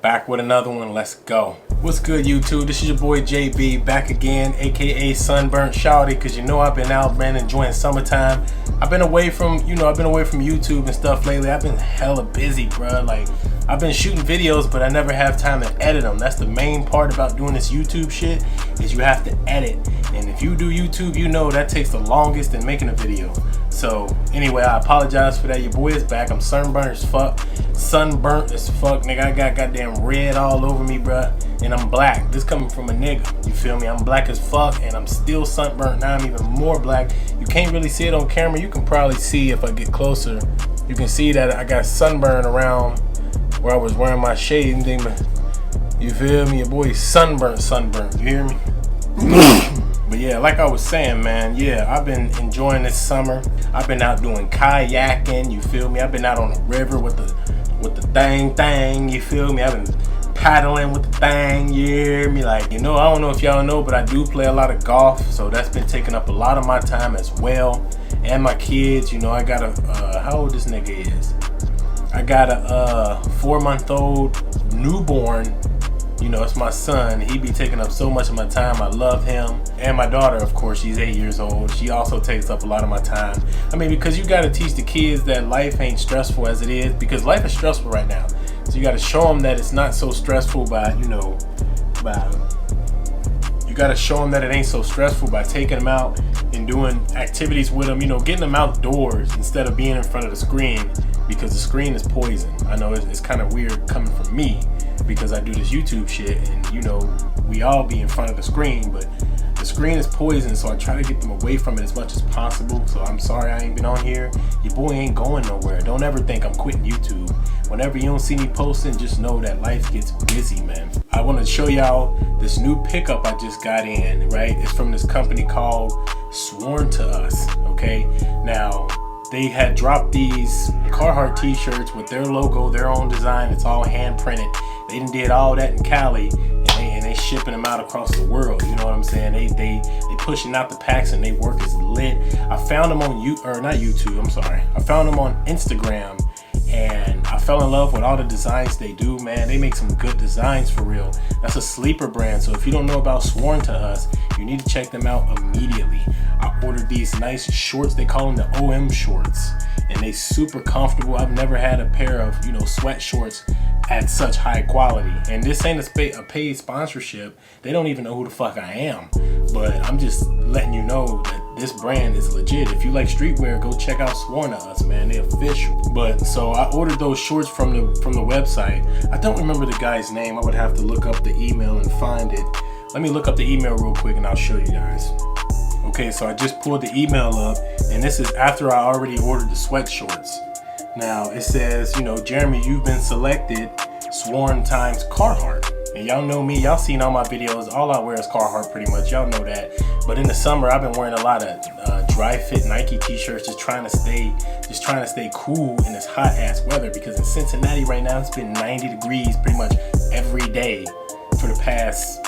back with another one. Let's go. What's good, YouTube? This is your boy JB back again, aka Sunburnt Shawty, because you know I've been out, man, enjoying summertime. I've been away from, YouTube and stuff lately. I've been hella busy, bro. Like, I've been shooting videos, but I never have time to edit them. That's the main part about doing this YouTube shit, is you have to edit. And if you do YouTube, you know that takes the longest in making a video. So anyway, I apologize for that. Your boy is back. I'm sunburnt as fuck. Nigga. I got goddamn red all over me, bruh. And I'm black. This coming from a nigga. You feel me? I'm black as fuck, and I'm still sunburnt. Now I'm even more black. You can't really see it on camera. You can probably see if I get closer. You can see that I got sunburn around where I was wearing my shade and thing. You feel me? Your boy's sunburnt. You hear me? But yeah, like I was saying, man, yeah, I've been enjoying this summer. I've been out doing kayaking, you feel me? I've been out on the river with the thing, you feel me? I've been paddling with the thing, you hear me? Like, I don't know if y'all know, but I do play a lot of golf, so that's been taking up a lot of my time as well. And my kids, I got a, how old this nigga is? I got a 4-month-old newborn. It's my son. He be taking up so much of my time. I love him. And my daughter, of course, she's 8 years old. She also takes up a lot of my time. I mean, because you got to teach the kids that life ain't stressful as it is, because life is stressful right now. So you got to show them that it's not so stressful by, you got to show them that it ain't so stressful by taking them out and doing activities with them, getting them outdoors instead of being in front of the screen, because the screen is poison. I know it's kind of weird coming from me, because I do this YouTube shit, and we all be in front of the screen, but the screen is poison, so I try to get them away from it as much as possible. So I'm sorry I ain't been on here. Your boy ain't going nowhere. Don't ever think I'm quitting YouTube. Whenever you don't see me posting, just know that life gets busy, man. I want to show y'all this new pickup I just got in, right? It's from this company called Sworn to Us, okay? Now, they had dropped these Carhartt t-shirts with their logo, their own design. It's all hand printed. They did all that in Cali, and they shipping them out across the world. You know what I'm saying? They pushing out the packs, and they work is lit. I found them on I found them on Instagram, and I fell in love with all the designs they do, man. They make some good designs for real. That's a sleeper brand. So if you don't know about Sworn to Us, you need to check them out immediately. I ordered these nice shorts. They call them the OM shorts, and they super comfortable. I've never had a pair of sweat shorts at such high quality. And this ain't a paid sponsorship. They don't even know who the fuck I am, but I'm just letting you know that this brand is legit. If you like streetwear, go check out Sworn to Us, man. They official. But so I ordered those shorts from the website. I don't remember the guy's name. I would have to look up the email and find it. Let me look up the email real quick and I'll show you guys. Okay, so I just pulled the email up, and this is after I already ordered the sweat shorts. Now it says, Jeremy, you've been selected Sworn times Carhartt. And y'all know me, y'all seen all my videos. All I wear is Carhartt pretty much. Y'all know that. But in the summer, I've been wearing a lot of dry fit Nike t-shirts, just trying to stay cool in this hot ass weather, because in Cincinnati right now it's been 90 degrees pretty much every day for the past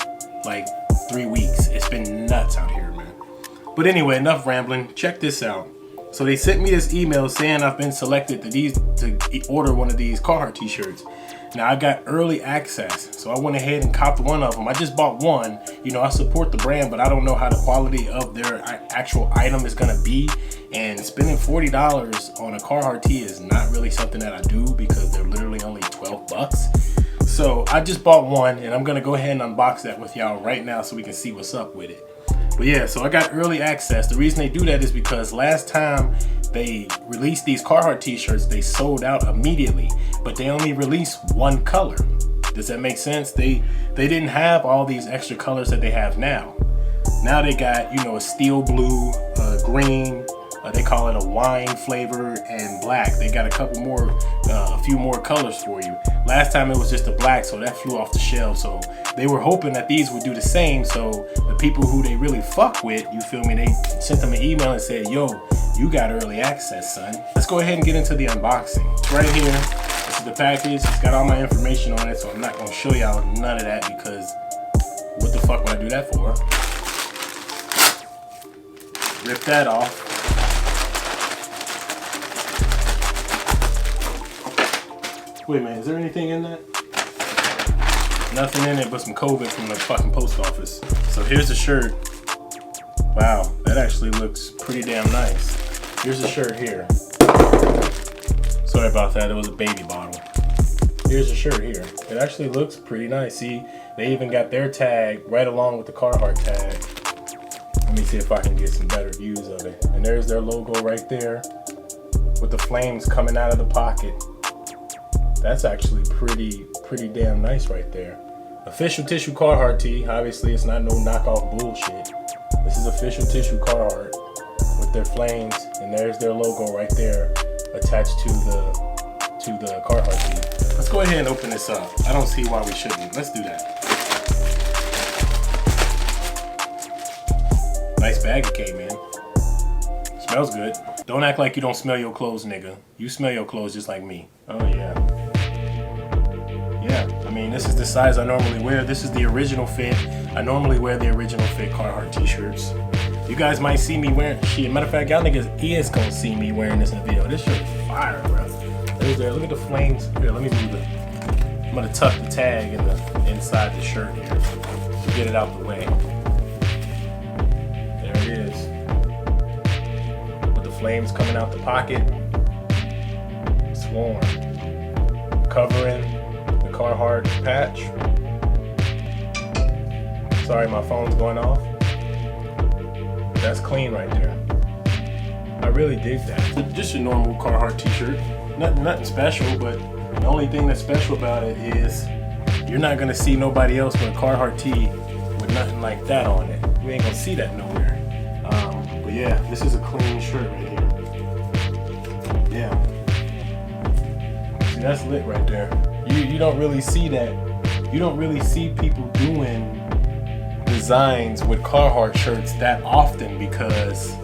like 3 weeks. It's been nuts out here, man. But anyway, enough rambling. Check this out. So they sent me this email saying I've been selected to order one of these Carhartt t-shirts. Now I got early access, so I went ahead and copped one of them. I just bought one. I support the brand, but I don't know how the quality of their actual item is gonna be. And spending $40 on a Carhartt tee is not really something that I do, because they're literally only 12 bucks. So I just bought one, and I'm gonna go ahead and unbox that with y'all right now so we can see what's up with it. But yeah, so I got early access. The reason they do that is because last time they released these Carhartt t-shirts, they sold out immediately, but they only released one color. Does that make sense? They didn't have all these extra colors that they have now. Now they got, a steel blue, green, they call it a wine flavor, and black. They got a few more colors for you. Last time it was just a black, so that flew off the shelf. So they were hoping that these would do the same. So the people who they really fuck with, you feel me, they sent them an email and said, yo, you got early access, son. Let's go ahead and get into the unboxing. It's right here. This is the package. It's got all my information on it, so I'm not gonna show y'all none of that, because what the fuck would I do that for? Rip that off. Wait a minute, is there anything in that? Nothing in it but some COVID from the fucking post office. So here's the shirt. Wow, that actually looks pretty damn nice. Here's the shirt here. Sorry about that, it was a baby bottle. Here's the shirt here. It actually looks pretty nice. See, they even got their tag right along with the Carhartt tag. Let me see if I can get some better views of it. And there's their logo right there with the flames coming out of the pocket. That's actually pretty damn nice right there. Official tissue Carhartt tee. Obviously, it's not no knockoff bullshit. This is official tissue Carhartt with their flames, and there's their logo right there attached to the Carhartt tee. Let's go ahead and open this up. I don't see why we shouldn't. Let's do that. Nice bag it came in. Smells good. Don't act like you don't smell your clothes, nigga. You smell your clothes just like me. Oh yeah. Yeah, I mean, this is the size I normally wear. This is the original fit. I normally wear the original fit Carhartt t-shirts. You guys might see me wearing, shit, matter of fact, y'all niggas is gonna see me wearing this in the video. This shirt is fire, bro. There's there, look at the flames. Here, let me move it. I'm gonna tuck the tag in the inside the shirt here to get it out the way. There it is. With the flames coming out the pocket. Swarm. Covering the Carhartt patch. Sorry, my phone's going off. That's clean right there. I really dig that. Just a normal Carhartt t-shirt. Nothing special, but the only thing that's special about it is you're not gonna see nobody else with a Carhartt tee with nothing like that on it. You ain't gonna see that nowhere. But yeah, this is a clean shirt right here. Yeah. See, that's lit right there. You don't really see that. You don't really see people doing designs with Carhartt shirts that often because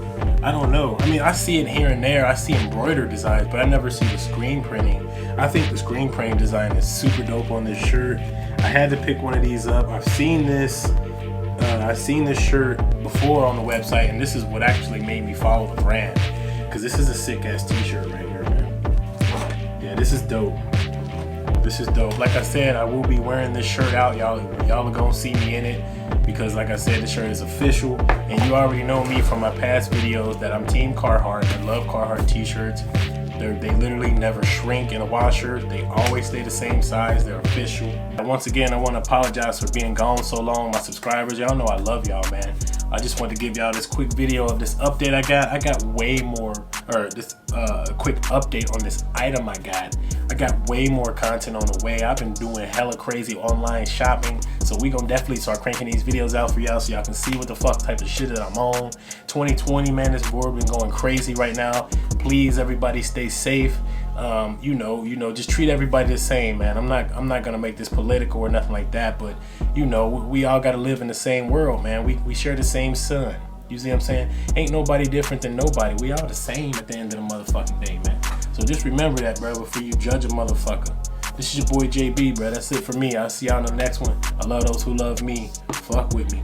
I don't know. I mean, I see it here and there. I see embroidered designs, but I never see the screen printing. I think the screen printing design is super dope on this shirt. I had to pick one of these up. I've seen this shirt before on the website, and this is what actually made me follow the brand because this is a sick ass t-shirt right here, man. Yeah, this is dope. This is dope. Like I said, I will be wearing this shirt out. Y'all are gonna see me in it because, like I said, the shirt is official. And you already know me from my past videos that I'm Team Carhartt. I love Carhartt t-shirts. They literally never shrink in a washer. They always stay the same size. They're official. And once again, I want to apologize for being gone so long. My subscribers, y'all know I love y'all, man. I just want to give y'all this quick video of this update I got. I got way more, or this quick update on this item I got. I got way more content on the way. I've been doing hella crazy online shopping. So we gonna definitely start cranking these videos out for y'all so y'all can see what the fuck type of shit that I'm on. 2020, man, this world been going crazy right now. Please, everybody stay safe. You know, just treat everybody the same, man. I'm not gonna make this political or nothing like that, but you know, we all gotta live in the same world, man. We share the same sun. You see what I'm saying? Ain't nobody different than nobody. We all the same at the end of the motherfucking day, man. So just remember that, bro, before you judge a motherfucker. This is your boy JB, bro. That's it for me. I'll see y'all in the next one. I love those who love me. Fuck with me.